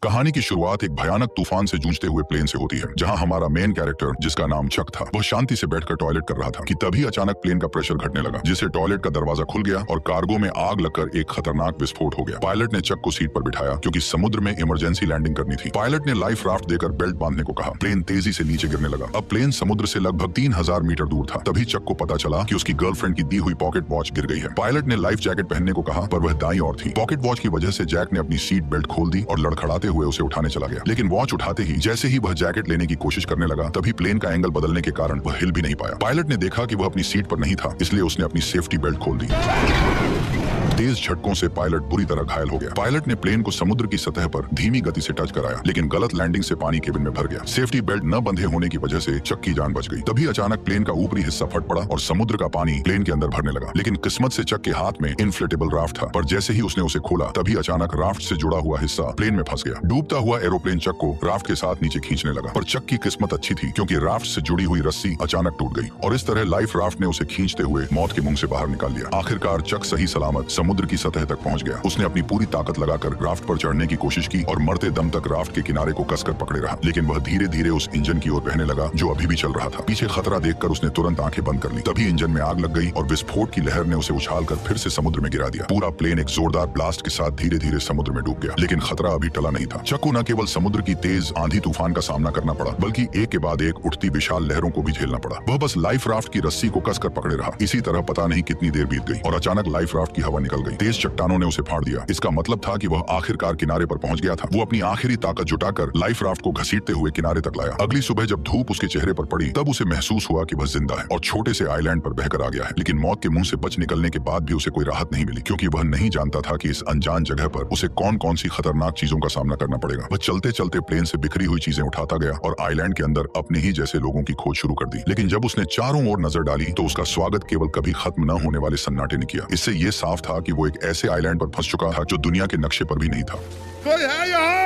कहानी की शुरुआत एक भयानक तूफान से जूझते हुए प्लेन से होती है, जहां हमारा मेन कैरेक्टर, जिसका नाम चक था, वह शांति से बैठकर टॉयलेट कर रहा था कि तभी अचानक प्लेन का प्रेशर घटने लगा, जिससे टॉयलेट का दरवाजा खुल गया और कार्गो में आग लगकर एक खतरनाक विस्फोट हो गया। पायलट ने चक को सीट पर बिठाया क्योंकि समुद्र में इमरजेंसी लैंडिंग करनी थी। पायलट ने लाइफ राफ्ट देकर बेल्ट बांधने को कहा। प्लेन तेजी से नीचे गिरने लगा। अब प्लेन समुद्र से लगभग 3000 मीटर दूर था। तभी चक को पता चला कि उसकी गर्लफ्रेंड की दी हुई पॉकेट वॉच गिर गई है। पायलट ने लाइफ जैकेट पहनने को कहा, पर वह दाईं ओर थी। पॉकेट वॉच की वजह से जैक ने अपनी सीट बेल्ट खोल दी और लड़खड़ाते हुए उसे उठाने चला गया। लेकिन वॉच उठाते ही जैसे ही वह जैकेट लेने की कोशिश करने लगा, तभी प्लेन का एंगल बदलने के कारण वह हिल भी नहीं पाया। पायलट ने देखा कि वह अपनी सीट पर नहीं था, इसलिए उसने अपनी सेफ्टी बेल्ट खोल दी। तेज झटकों से पायलट बुरी तरह घायल हो गया। पायलट ने प्लेन को समुद्र की सतह पर धीमी गति से टच कराया, लेकिन गलत लैंडिंग से पानी केबिन में भर गया। सेफ्टी बेल्ट न बंधे होने की वजह से चक की जान बच गई। तभी अचानक प्लेन का ऊपरी हिस्सा फट पड़ा और समुद्र का पानी प्लेन के अंदर भरने लगा। लेकिन किस्मत से चक के हाथ में इन्फ्लेटेबल राफ्ट था, पर जैसे ही उसने उसे खोला, तभी अचानक राफ्ट से जुड़ा हुआ हिस्सा प्लेन में फंस गया। डूबता हुआ एरोप्लेन चक को राफ्ट के साथ नीचे खींचने लगा, पर चक की किस्मत अच्छी थी क्योंकि राफ्ट से जुड़ी हुई रस्सी अचानक टूट गई और इस तरह लाइफ राफ्ट ने उसे खींचते हुए मौत के मुंह से बाहर निकाल लिया। आखिरकार चक सही सलामत समुद्र की सतह तक पहुंच गया। उसने अपनी पूरी ताकत लगाकर राफ्ट पर चढ़ने की कोशिश की और मरते दम तक राफ्ट के किनारे को कसकर पकड़े रहा, लेकिन वह धीरे धीरे उस इंजन की ओर बहने लगा जो अभी भी चल रहा था। पीछे खतरा देखकर उसने तुरंत आंखें बंद कर ली। तभी इंजन में आग लग गई और विस्फोट की लहर ने उसे उछालकर फिर से समुद्र में गिरा दिया। पूरा प्लेन एक जोरदार ब्लास्ट के साथ धीरे धीरे समुद्र में डूब गया, लेकिन खतरा अभी टला नहीं था। चक को न केवल समुद्र की तेज आंधी तूफान का सामना करना पड़ा, बल्कि एक के बाद एक उठती विशाल लहरों को भी झेलना पड़ा। वह बस लाइफ राफ्ट की रस्सी को कसकर पकड़े रहा। इसी तरह पता नहीं कितनी देर बीत गई और अचानक लाइफ राफ्ट की हवा निकल गई। तेज चट्टानों ने उसे फाड़ दिया। इसका मतलब था कि वह आखिरकार किनारे पर पहुंच गया था। वो अपनी आखिरी ताकत जुटाकर लाइफ राफ्ट को घसीटते हुए किनारे तक लाया। अगली सुबह जब धूप उसके चेहरे पर पड़ी, तब उसे महसूस हुआ कि वह जिंदा है और छोटे से आइलैंड पर बहकर आ गया है। लेकिन मौत के मुंह से बच निकलने के बाद भी उसे कोई राहत नहीं मिली, क्योंकि वह नहीं जानता था कि इस अनजान जगह पर उसे कौन कौन सी खतरनाक चीजों का सामना करना पड़ेगा। वह चलते चलते प्लेन से बिखरी हुई चीजें उठाता गया और आइलैंड के अंदर अपने ही जैसे लोगों की खोज शुरू कर दी। लेकिन जब उसने चारों ओर नजर डाली, तो उसका स्वागत केवल कभी खत्म न होने वाले सन्नाटे ने किया। इससे यह साफ था कि वो एक ऐसे आइलैंड पर फंस चुका था जो दुनिया के नक्शे पर भी नहीं था। कोई है यहाँ?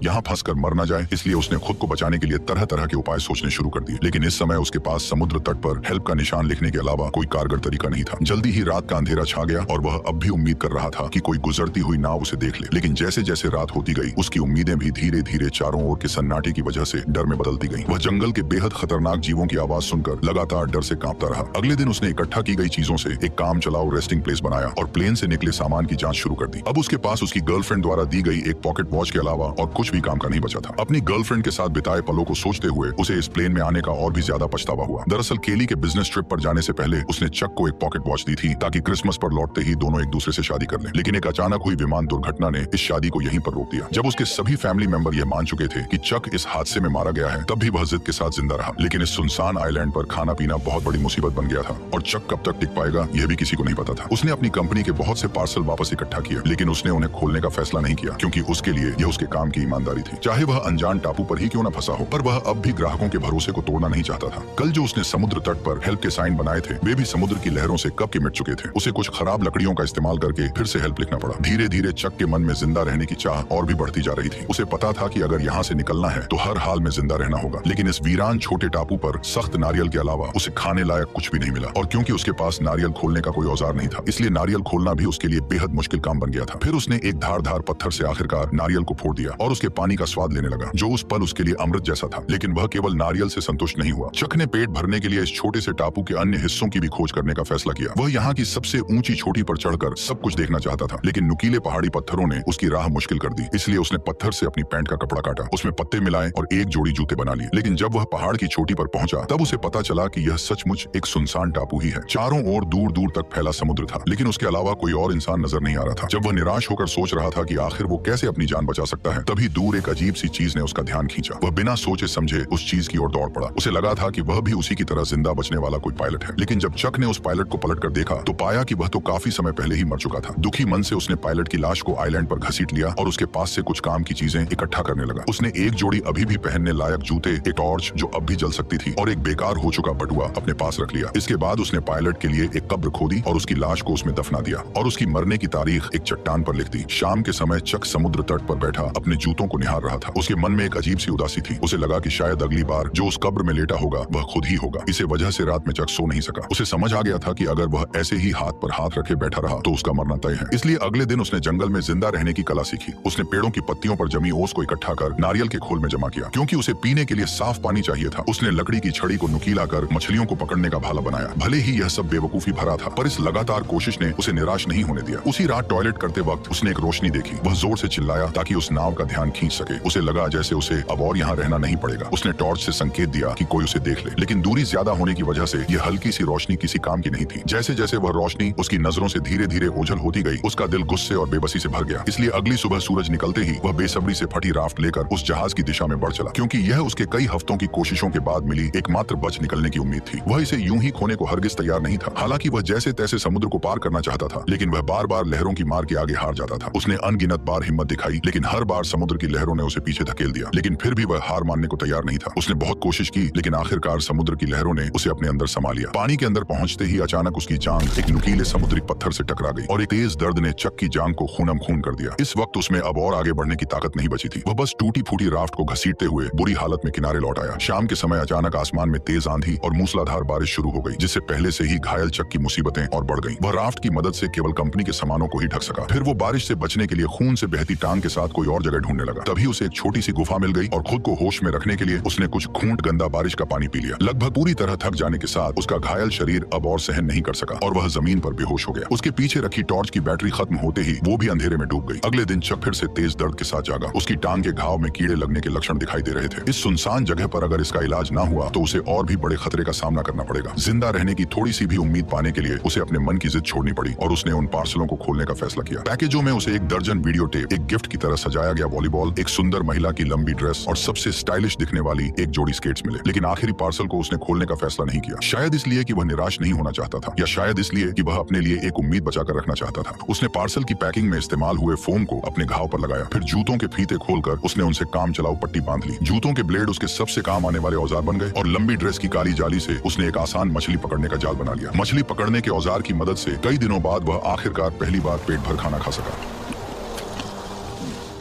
यहाँ फंसकर मर न जाए, इसलिए उसने खुद को बचाने के लिए तरह तरह के उपाय सोचने शुरू कर दिए। लेकिन इस समय उसके पास समुद्र तट पर हेल्प का निशान लिखने के अलावा कोई कारगर तरीका नहीं था। जल्दी ही रात का अंधेरा छा गया और वह अब भी उम्मीद कर रहा था कि कोई गुजरती हुई नाव उसे देख ले। लेकिन जैसे जैसे रात होती गई, उसकी उम्मीदें भी धीरे धीरे चारों ओर के सन्नाटे की वजह से डर में बदलती गई। वह जंगल के बेहद खतरनाक जीवों की आवाज सुनकर लगातार डर से कांपता रहा। अगले दिन उसने इकट्ठा की गई चीजों से एक काम चलाओ रेस्टिंग प्लेस बनाया और प्लेन से निकले सामान की जांच शुरू कर दी। अब उसके पास उसकी गर्लफ्रेंड द्वारा दी गई एक पॉकेट वॉच के अलावा और कुछ भी काम का नहीं बचा था। अपनी गर्लफ्रेंड के साथ बिताए पलों को सोचते हुए उसे इस प्लेन में आने का और भी ज्यादा पछतावा हुआ। दरअसल केली के बिजनेस ट्रिप पर जाने से पहले उसने चक को एक पॉकेट वॉच दी थी ताकि क्रिसमस पर लौटते ही दोनों एक दूसरे से शादी कर लें। लेकिन एक अचानक हुई विमान दुर्घटना ने इस शादी को यहीं पर रोक दिया। जब उसके सभी फैमिली मेंबर यह मान चुके थे कि चक इस हादसे में मारा गया है, तब भी वह जिद के साथ जिंदा रहा। लेकिन इस सुनसान आइलैंड पर खाना पीना बहुत बड़ी मुसीबत बन गया था और चक कब तक टिक पाएगा यह भी किसी को नहीं पता था। उसने अपनी कंपनी के बहुत से पार्सल वापस इकट्ठा किए, लेकिन उसने उन्हें खोलने का फैसला नहीं किया, क्योंकि उसके लिए यह उसके काम की ईमानदारी थी। चाहे वह अनजान टापू पर ही क्यों न फंसा हो, पर वह अब भी ग्राहकों के भरोसे को तोड़ना नहीं चाहता था। कल जो उसने समुद्र तट पर हेल्प के साइन बनाए थे, वे भी समुद्र की लहरों से कब के मिट चुके थे। उसे कुछ खराब लकड़ियों का इस्तेमाल करके फिर से हेल्प लिखना पड़ा। धीरे धीरे चक के मन में जिंदा रहने की चाह और भी बढ़ती जा रही थी। उसे पता था कि अगर यहाँ से निकलना है तो हर हाल में जिंदा रहना होगा। लेकिन इस वीरान छोटे टापू पर सख्त नारियल के अलावा उसे खाने लायक कुछ भी नहीं मिला, और क्योंकि उसके पास नारियल खोलने का कोई औजार नहीं था, इसलिए नारियल खोलना भी उसके लिए बेहद मुश्किल काम बन गया था। फिर उसने एक धारदार पत्थर से आखिरकार नारियल को फोड़ दिया और उसके पानी का स्वाद लेने लगा, जो उस पल उसके लिए अमृत जैसा था। लेकिन वह केवल नारियल से संतुष्ट नहीं हुआ। चक ने पेट भरने के लिए इस छोटे से टापू के अन्य हिस्सों की भी खोज करने का फैसला किया। वह यहाँ की सबसे ऊंची चोटी पर चढ़कर सब कुछ देखना चाहता था, लेकिन नुकीले पहाड़ी पत्थरों ने उसकी राह मुश्किल कर दी। इसलिए उसने पत्थर से अपनी पैंट का कपड़ा काटा, उसमें पत्ते मिलाए और एक जोड़ी जूते बना लिए। लेकिन जब वह पहाड़ की चोटी पर पहुंचा, तब उसे पता चला कि यह सचमुच एक सुनसान टापू ही है। चारों ओर दूर दूर तक फैला समुद्र था, लेकिन उसके अलावा कोई और इंसान नजर नहीं आ रहा था। जब वह निराश होकर सोच रहा था कि आखिर वो कैसे अपनी जान बचा सकता है, तभी दूर एक अजीब सी चीज ने उसका ध्यान खींचा। वह बिना सोचे समझे उस चीज की ओर दौड़ पड़ा। उसे लगा था कि वह भी उसी की तरह जिंदा बचने वाला कोई पायलट है। लेकिन जब चक ने उस पायलट को पलटकर देखा, तो पाया कि वह तो काफी समय पहले ही मर चुका था। दुखी मन से उसने पायलट की लाश को आइलैंड पर घसीट लिया और उसके पास से कुछ काम की चीजें इकट्ठा करने लगा। उसने एक जोड़ी अभी भी पहनने लायक जूते, एक टॉर्च जो अब भी जल सकती थी और एक बेकार हो चुका बटुआ अपने पास रख लिया। इसके बाद उसने पायलट के लिए एक कब्र खोदी और उसकी लाश को उसमें दफना दिया और उसकी मरने की तारीख एक चट्टान पर लिख दी। शाम के समय चक समुद्र तट पर बैठा अपने जूतों को निहार रहा था। उसके मन में एक अजीब सी उदासी थी। उसे लगा कि शायद अगली बार जो उस कब्र में लेटा होगा वह खुद ही होगा। इसे वजह से रात में चक सो नहीं सका। उसे समझ आ गया था कि अगर वह ऐसे ही हाथ पर हाथ रखे बैठा रहा तो उसका मरना तय है। इसलिए अगले दिन उसने जंगल में जिंदा रहने की कला सीखी। उसने पेड़ों की पत्तियों पर जमी ओस को इकट्ठा कर नारियल के खोल में जमा किया, क्योंकि उसे पीने के लिए साफ पानी चाहिए था। उसने लकड़ी की छड़ी को नुकीला कर मछलियों को पकड़ने का भाला बनाया। भले ही यह सब बेवकूफी भरा था, पर इस लगातार कोशिश ने उसे निराश नहीं होने दिया। उसी रात टॉयलेट करते वक्त उसने एक रोशनी देखी। वह जोर से चिल्लाया ताकि उस नाव का ध्यान खींच सके। उसे लगा जैसे उसे अब और यहाँ रहना नहीं पड़ेगा। उसने टॉर्च से संकेत दिया कि कोई उसे देख ले, लेकिन दूरी ज्यादा होने की वजह से यह हल्की सी रोशनी किसी काम की नहीं थी। जैसे जैसे वह रोशनी उसकी नजरों से धीरे धीरे ओझल होती गई, उसका दिल गुस्से और बेबसी से भर गया। इसलिए अगली सुबह सूरज निकलते ही वह बेसब्री से फटी राफ्ट लेकर उस जहाज की दिशा में बढ़ चला, क्योंकि यह उसके कई हफ्तों की कोशिशों के बाद मिली एकमात्र बच निकलने की उम्मीद थी। वह इसे यूं ही खोने को हरगिज तैयार नहीं था। हालांकि वह जैसे तैसे समुद्र को पार करना चाहता था, लेकिन वह बार बार लहरों की मार के आगे हार जाता था। उसने अनगिनत बार हिम्मत दिखाई, लेकिन हर बार समुद्र की लहरों ने उसे पीछे धकेल दिया। लेकिन फिर भी वह हार मानने को तैयार नहीं था। उसने बहुत कोशिश की, लेकिन आखिरकार समुद्र की लहरों ने उसे अपने अंदर समा लिया। पानी के अंदर पहुंचते ही अचानक उसकी जांघ एक नुकीले समुद्री पत्थर से टकरा गई और एक तेज दर्द ने चक की जांघ को खूनम खून कर दिया। इस वक्त उसमें अब और आगे बढ़ने की ताकत नहीं बची थी। वह बस टूटी फूटी राफ्ट को घसीटते हुए बुरी हालत में किनारे लौट आया। शाम के समय अचानक आसमान में तेज आंधी और मूसलाधार बारिश शुरू हो गई, जिससे पहले से ही घायल चक की मुसीबतें और बढ़ गईं। वह राफ्ट की मदद से केवल कंपनी के सामानों को ही ढक सका। फिर वो बारिश से बचने के लिए खून से बहती टांग के साथ कोई और जगह ढूंढने लगा। तभी उसे एक छोटी सी गुफा मिल गई और खुद को होश में रखने के लिए उसने कुछ घूंट गंदा बारिश का पानी पी लिया। लगभग पूरी तरह थक जाने के साथ उसका घायल शरीर अब और सहन नहीं कर सका और वह जमीन पर बेहोश हो गया। उसके पीछे रखी टॉर्च की बैटरी खत्म होते ही वो भी अंधेरे में डूब गई। अगले दिन चक फिर से तेज दर्द के साथ जागा। उसकी टांग के घाव में कीड़े लगने के लक्षण दिखाई दे रहे थे। इस सुनसान जगह पर अगर इसका इलाज ना हुआ तो उसे और भी बड़े खतरे का सामना करना पड़ेगा। जिंदा रहने की थोड़ी सी भी उम्मीद पाने के लिए उसे अपने मन की जिद छोड़नी पड़ी और उसने उन पार्सलों को खोलने का फैसला किया। पैकेजों में उसे एक दर्जन वीडियो टेप, एक गिफ्ट की तरह सजाया गया वॉलीबॉल, एक सुंदर महिला की लंबी ड्रेस और सबसे स्टाइलिश दिखने वाली एक जोड़ी स्केट्स मिले। लेकिन आखिरी पार्सल को उसने खोलने का फैसला नहीं किया। शायद इसलिए कि वह निराश नहीं होना चाहता था, या शायद इसलिए कि वह अपने लिए एक उम्मीद बचाकर रखना चाहता था। उसने पार्सल की पैकिंग में इस्तेमाल हुए फोम को अपने घाव पर लगाया। फिर जूतों के फीते खोलकर उसने उनसे काम चलाऊ पट्टी बांध ली। जूतों के ब्लेड उसके सबसे काम आने वाले औजार बन गए और लंबी ड्रेस की काली जाली से उसने एक आसान मछली पकड़ने का जाल बना लिया। मछली पकड़ने के औजार की मदद से कई दिनों बाद वह आखिरकार पहली बार पेट भर खाना खा सका।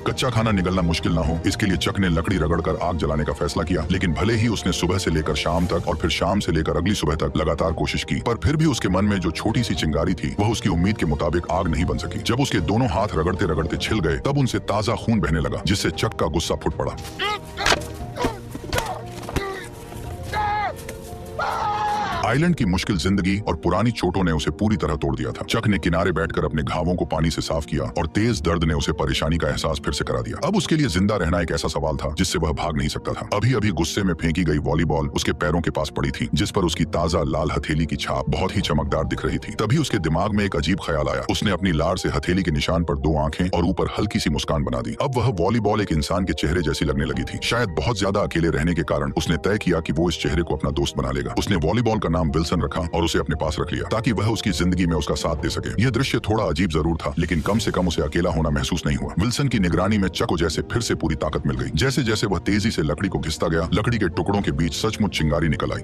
कच्चा खाना निगलना मुश्किल ना हो, इसके लिए चक ने लकड़ी रगड़कर आग जलाने का फैसला किया। लेकिन भले ही उसने सुबह से लेकर शाम तक और फिर शाम से लेकर अगली सुबह तक लगातार कोशिश की, पर फिर भी उसके मन में जो छोटी सी चिंगारी थी वह उसकी उम्मीद के मुताबिक आग नहीं बन सकी। जब उसके दोनों हाथ रगड़ते रगड़ते छिल गए तब उनसे ताजा खून बहने लगा, जिससे चक का गुस्सा फुट पड़ा। आइलैंड की मुश्किल जिंदगी और पुरानी चोटों ने उसे पूरी तरह तोड़ दिया था। चक ने किनारे बैठकर अपने घावों को पानी से साफ किया और तेज दर्द ने उसे परेशानी का एहसास फिर से करा दिया। अब उसके लिए जिंदा रहना एक ऐसा सवाल था जिससे वह भाग नहीं सकता था। अभी अभी गुस्से में फेंकी गई वॉलीबॉल उसके पैरों के पास पड़ी थी, जिस पर उसकी ताजा लाल हथेली की छाप बहुत ही चमकदार दिख रही थी। तभी उसके दिमाग में एक अजीब ख्याल आया। उसने अपनी लार से हथेली के निशान पर 2 आंखें और ऊपर हल्की सी मुस्कान बना दी। अब वह वॉलीबॉल एक इंसान के चेहरे जैसी लगने लगी थी। शायद बहुत ज्यादा अकेले रहने के कारण उसने तय किया कि वो इस चेहरे को अपना दोस्त बना लेगा। उसने वॉलीबॉल का नाम विल्सन रखा और उसे अपने पास रख लिया ताकि वह उसकी जिंदगी में उसका साथ दे सके। यह दृश्य थोड़ा अजीब जरूर था, लेकिन कम से कम उसे अकेला होना महसूस नहीं हुआ। विल्सन की निगरानी में चक को जैसे फिर से पूरी ताकत मिल गई। जैसे जैसे वह तेजी से लकड़ी को घिसता गया, लकड़ी के टुकड़ों के बीच सचमुच चिंगारी निकल आई।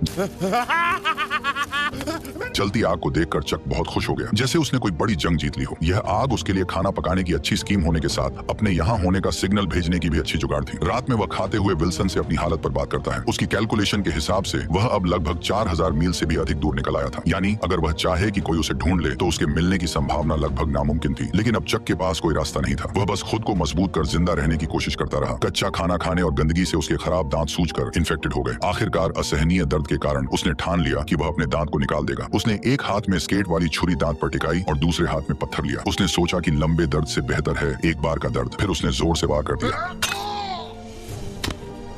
जलती आग को देखकर चक बहुत खुश हो गया, जैसे उसने कोई बड़ी जंग जीत ली हो। यह आग उसके लिए खाना पकाने की अच्छी स्कीम होने के साथ अपने यहाँ होने का सिग्नल भेजने की भी अच्छी जुगाड़ थी। रात में वह खाते हुए विल्सन से अपनी हालत पर बात करता है। उसकी कैलकुलेशन के हिसाब से वह अब लगभग 4000 मील से भी अधिक दूर निकल आया था। यानी अगर वह चाहे कि कोई उसे ढूंढ ले तो उसके मिलने की संभावना लगभग नामुमकिन थी। लेकिन अब चक के पास कोई रास्ता नहीं था। वह बस खुद को मजबूत कर जिंदा रहने की कोशिश करता रहा। कच्चा खाना खाने और गंदगी से उसके खराब दांत सूजकर इन्फेक्टेड हो गए। आखिरकार असहनीय दर्द के कारण उसने ठान लिया कि वह अपने दांत को निकाल देगा। उसने एक हाथ में स्केट वाली छुरी दांत पर टिकाई और दूसरे हाथ में पत्थर लिया। उसने सोचा कि लंबे दर्द से बेहतर है एक बार का दर्द। फिर उसने जोर से वार कर दिया।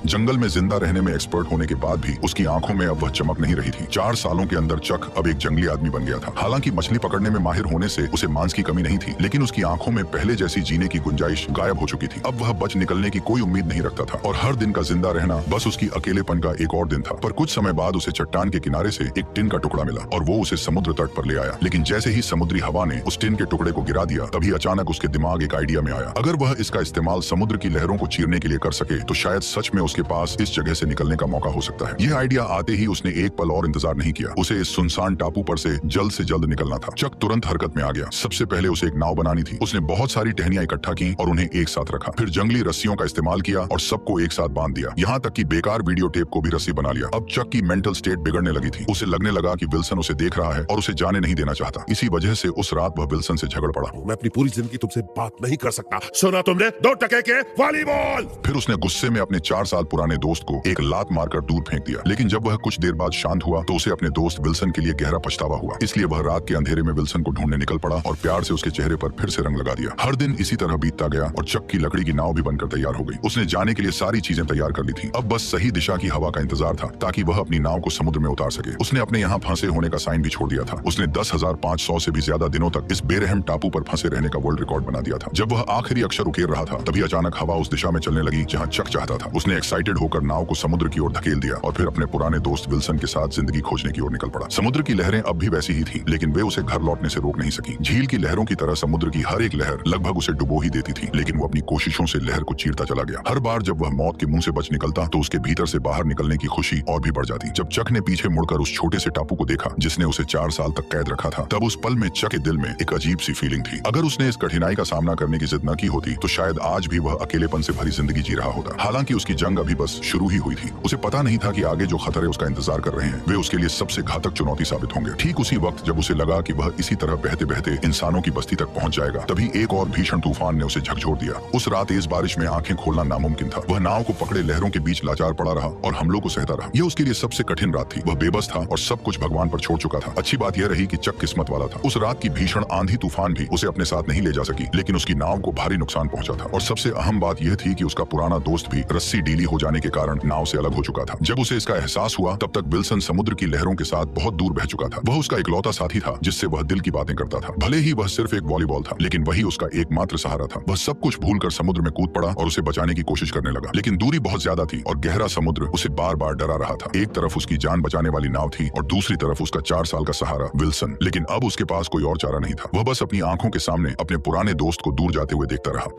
जंगल में जिंदा रहने में एक्सपर्ट होने के बाद भी उसकी आंखों में अब वह चमक नहीं रही थी। 4 सालों के अंदर चक अब एक जंगली आदमी बन गया था। हालांकि मछली पकड़ने में माहिर होने से उसे मांस की कमी नहीं थी, लेकिन उसकी आंखों में पहले जैसी जीने की गुंजाइश गायब हो चुकी थी। अब वह बच निकलने की कोई उम्मीद नहीं रखता था और हर दिन का जिंदा रहना बस उसकी अकेलेपन का एक और दिन था। पर कुछ समय बाद उसे चट्टान के किनारे से एक टिन का टुकड़ा मिला और वो उसे समुद्र तट पर ले आया। लेकिन जैसे ही समुद्री हवा ने उस टिन के टुकड़े को गिरा दिया, तभी अचानक उसके दिमाग एक आइडिया में आया। अगर वह इसका इस्तेमाल समुद्र की लहरों को चीरने के लिए कर सके तो शायद सच में उस उसके पास इस जगह से निकलने का मौका हो सकता है। यह आइडिया आते ही उसने एक पल और इंतजार नहीं किया। उसे इस सुनसान टापू पर से जल्द निकलना था। चक तुरंत हरकत में आ गया। सबसे पहले उसे एक नाव बनानी थी। उसने बहुत सारी टहनियां इकट्ठा की और उन्हें एक साथ रखा। फिर जंगली रस्सियों का इस्तेमाल किया और सबको एक साथ बांध दिया। यहाँ तक कि बेकार वीडियो टेप को भी रस्सी बना लिया। अब चक की मेंटल स्टेट बिगड़ने लगी थी। उसे लगने लगा कि विल्सन उसे देख रहा है और उसे जाने नहीं देना चाहता। इसी वजह से उस रात वह विल्सन से झगड़ पड़ा। मैं अपनी पूरी जिंदगी तुमसे बात नहीं कर सकता। सुना तुमने? 2 टके के वॉलीबॉल। फिर उसने गुस्से में अपने 4 साल पुराने दोस्त को एक लात मारकर दूर फेंक दिया। लेकिन जब वह कुछ देर बाद शांत हुआ तो उसे अपने दोस्त विल्सन के लिए गहरा पछतावा हुआ। इसलिए वह रात के अंधेरे में विल्सन को ढूंढने निकल पड़ा और प्यार से उसके चेहरे पर फिर से रंग लगा दिया। हर दिन इसी तरह बीतता गया और चक की लकड़ी की नाव भी बनकर तैयार हो गई। उसने जाने के लिए सारी चीजें तैयार कर ली थी। अब बस सही दिशा की हवा का इंतजार था ताकि वह अपनी नाव को समुद्र में उतार सके। उसने अपने यहाँ फंसे होने का साइन भी छोड़ दिया था। उसने 10,500 से भी ज्यादा दिनों तक इस बेरहम टापू पर फंसे रहने का वर्ल्ड रिकॉर्ड बना दिया था। जब वह आखिरी अक्षर उकेर रहा था तभी अचानक हवा उस दिशा में चलने लगी जहाँ चक चाहता था। उसने एक्साइटेड होकर नाव को समुद्र की ओर धकेल दिया और फिर अपने पुराने दोस्त विल्सन के साथ जिंदगी खोजने की ओर निकल पड़ा। समुद्र की लहरें अब भी वैसी ही थी, लेकिन वे उसे घर लौटने से रोक नहीं सकी। झील की लहरों की तरह समुद्र की हर एक लहर लगभग उसे डुबो ही देती थी, लेकिन वो अपनी कोशिशों से लहर को चीरता चला गया। हर बार जब वह मौत के मुंह से बच निकलता तो उसके भीतर से बाहर निकलने की खुशी और भी बढ़ जाती। जब चक ने पीछे मुड़कर उस छोटे से टापू को देखा जिसने उसे 4 साल तक कैद रखा था, तब उस पल में चक के दिल में एक अजीब सी फीलिंग थी। अगर उसने इस कठिनाई का सामना करने की जिद न की होती तो शायद आज भी वह अकेलेपन से भरी जिंदगी जी रहा होता। हालांकि उसकी जंग अभी बस शुरू ही हुई थी। उसे पता नहीं था कि आगे जो खतरे उसका इंतजार कर रहे हैं वे उसके लिए सबसे घातक चुनौती साबित होंगे। ठीक उसी वक्त जब उसे लगा कि वह इसी तरह बहते बहते इंसानों की बस्ती तक पहुंच जाएगा, तभी एक और भीषण तूफान ने उसे झकझोर दिया। उस रात तेज बारिश में आंखें खोलना नामुमकिन था। वह नाव को पकड़े लहरों के बीच लाचार पड़ा रहा और हमलों को सहता रहा। यह उसके लिए सबसे कठिन रात थी। वह बेबस था और सब कुछ भगवान पर छोड़ चुका था। अच्छी बात यह रही कि चक किस्मत वाला था। उस रात की भीषण आंधी तूफान भी उसे अपने साथ नहीं ले जा सकी, लेकिन उसकी नाव को भारी नुकसान पहुंचा था। और सबसे अहम बात यह थी कि उसका पुराना दोस्त भी रस्सी ढीली हो जाने के कारण नाव से अलग हो चुका था। जब उसे इसका एहसास हुआ तब तक विल्सन समुद्र की लहरों के साथ बहुत दूर बह चुका था। वह उसका इकलौता साथी था जिससे वह दिल की बातें करता था। भले ही वह सिर्फ एक वॉलीबॉल था, लेकिन वही उसका एकमात्र सहारा था। वह सब कुछ भूलकर समुद्र में कूद पड़ा और उसे बचाने की कोशिश करने लगा, लेकिन दूरी बहुत ज्यादा थी और गहरा समुद्र उसे बार बार डरा रहा था। एक तरफ उसकी जान बचाने वाली नाव थी और दूसरी तरफ उसका 4 साल का सहारा विल्सन। लेकिन अब उसके पास कोई और चारा नहीं था। वह बस अपनी आंखों के सामने अपने पुराने दोस्त को दूर जाते हुए देखता रहा।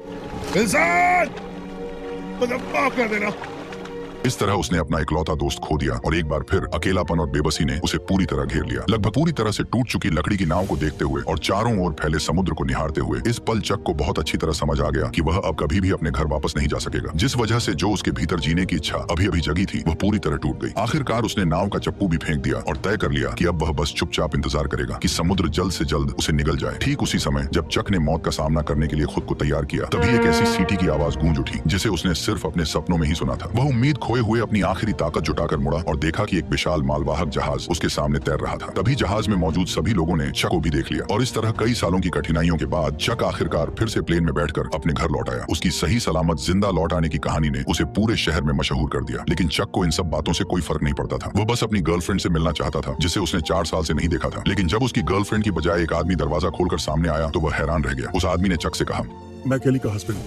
विल्सन! मुझे माफ कर देना। इस तरह उसने अपना इकलौता दोस्त खो दिया और एक बार फिर अकेलापन और बेबसी ने उसे पूरी तरह घेर लिया। लगभग पूरी तरह से टूट चुकी लकड़ी की नाव को देखते हुए और चारों ओर फैले समुद्र को निहारते हुए इस पल चक को बहुत अच्छी तरह समझ आ गया कि वह अब कभी भी अपने घर वापस नहीं जा सकेगा। जिस वजह से जो उसके भीतर जीने की इच्छा अभी अभी जगी थी वह पूरी तरह टूट गई। आखिरकार उसने नाव का चप्पू भी फेंक दिया और तय कर लिया कि अब वह बस चुपचाप इंतजार करेगा कि समुद्र जल्द से जल्द उसे निगल जाए। ठीक उसी समय जब चक ने मौत का सामना करने के लिए खुद को तैयार किया, तभी एक ऐसी सीटी की आवाज गूंज उठी जिसे उसने सिर्फ अपने सपनों में ही सुना था। वह उम्मीद खोए हुए अपनी आखिरी ताकत जुटाकर मुड़ा और देखा कि एक विशाल मालवाहक जहाज उसके सामने तैर रहा था। तभी जहाज में मौजूद सभी लोगों ने चक को भी देख लिया और इस तरह कई सालों की कठिनाइयों के बाद चक आखिरकार फिर से प्लेन में बैठकर अपने घर लौट आया। उसकी सही सलामत जिंदा लौट आने की कहानी ने उसे पूरे शहर में मशहूर कर दिया। लेकिन चक को इन सब बातों से कोई फर्क नहीं पड़ता था। वह बस अपनी गर्लफ्रेंड से मिलना चाहता था जिसे उसने 4 साल से नहीं देखा था। लेकिन जब उसकी गर्लफ्रेंड की बजाय एक आदमी दरवाजा खोलकर सामने आया तो वह हैरान रह गया। उस आदमी ने चक से कहा, मैं केली का हस्बैंड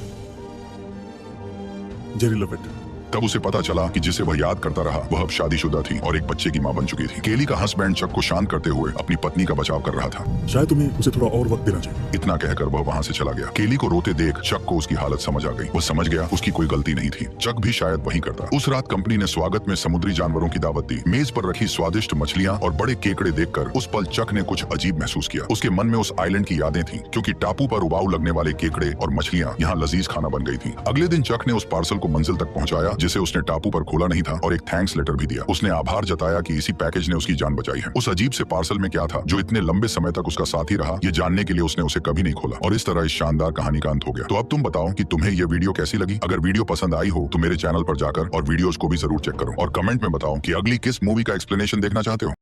जेरी लवेट। तब उसे पता चला कि जिसे वह याद करता रहा वह अब शादीशुदा थी और एक बच्चे की मां बन चुकी थी। केली का हस्बैंड चक को शांत करते हुए अपनी पत्नी का बचाव कर रहा था। शायद तुम्हें उसे थोड़ा और वक्त देना चाहिए। इतना कहकर वह वहां से चला गया। केली को रोते देख चक को उसकी हालत समझ आ गई। वह समझ गया उसकी कोई गलती नहीं थी। चक भी शायद वही करता। उस रात कंपनी ने स्वागत में समुद्री जानवरों की दावत दी। मेज पर रखी स्वादिष्ट मछलियां और बड़े केकड़े देखकर उस पल चक ने कुछ अजीब महसूस किया। उसके मन में उस आइलैंड की यादें थी क्योंकि टापू पर उबाऊ लगने वाले केकड़े और मछलियां यहाँ लजीज खाना बन गई थी। अगले दिन चक ने उस पार्सल को मंजिल तक पहुंचाया जिसे उसने टापू खोला नहीं था और एक थैंक्स लेटर भी दिया। उसने आभार जताया कि इसी पैकेज ने उसकी जान बचाई है। उस अजीब से पार्सल में क्या था जो इतने लंबे समय तक उसका साथी रहा, ये जानने के लिए उसने उसे कभी नहीं खोला। और इस तरह इस शानदार कहानी का अंत हो गया। तो अब तुम बताओ कि तुम्हें यह वीडियो कैसी लगी। अगर वीडियो पसंद आई हो तो मेरे चैनल पर जाकर और वीडियोस को भी जरूर चेक करो और कमेंट में बताओ कि अगली किस मूवी का एक्सप्लेनेशन देखना चाहते हो।